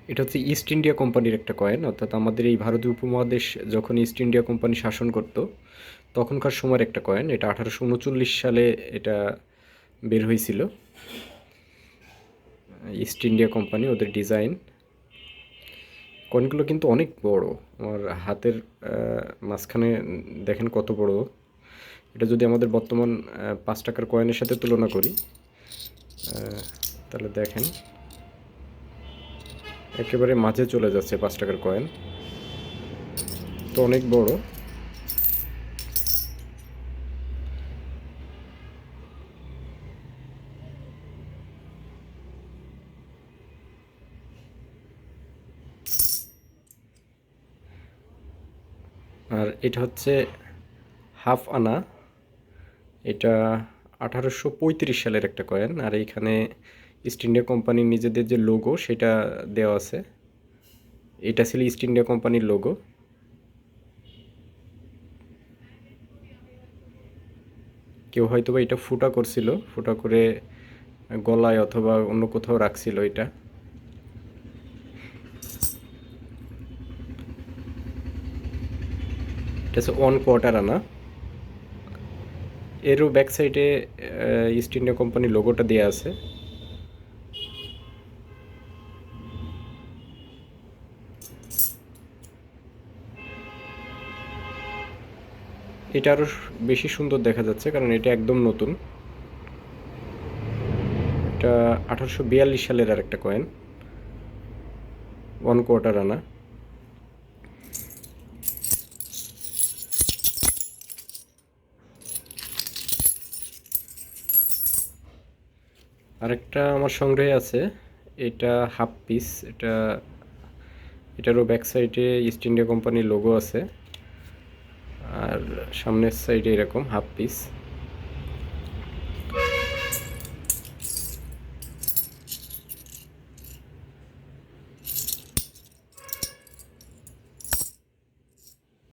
এটা হচ্ছে east India কোম্পানির একটা কয়েন, অর্থাৎ আমাদের এই ভারতীয় উপমহাদেশ যখন ইস্ট ইন্ডিয়া কোম্পানি শাসন করত তখনকার সময়ের একটা কয়েন। এটা 1839 সালে এটা বের হয়েছিল। ইস্ট ইন্ডিয়া কোম্পানি, ওদের ডিজাইন। কয়েনগুলো কিন্তু অনেক বড়, আমার হাতের মাঝখানে দেখেন কত বড়। এটা যদি আমাদের বর্তমান 5 টাকার কয়েনের সাথে তুলনা করি, তাহলে দেখেন একেবারে মাঝে চলে যাচ্ছে 5 টাকার কয়েন, তো অনেক বড়। আর এটা হচ্ছে হাফ আনা। এটা 1835 সালের একটা কয়েন। আর এইখানে ইস্ট ইন্ডিয়া কোম্পানির নিজেদের যে লোগো সেটা দেওয়া আছে। এটা ছিল ইস্ট ইন্ডিয়া কোম্পানির লোগো। কেউ হয়তো বা এটা ফুটা করছিল, ফুটা করে গলায় অথবা অন্য কোথাও রাখছিল এটা। এটা হচ্ছে 1/4 আনা। এরও ব্যাক সাইডে ইস্ট ইন্ডিয়া কোম্পানির লোগোটা দেওয়া আছে। এটা আরও বেশি সুন্দর দেখা যাচ্ছে কারণ এটা একদম নতুন। এটা 1842 সালের আর একটা কয়েন, 1/4 আনা। আরেকটা আমার সংগ্রহে আছে, এটা হাফ পিস। এটারও ব্যাক সাইডে ইস্ট ইন্ডিয়া কোম্পানির লোগো আছে, আর সামনের সাইডে এরকম হাফ পিস।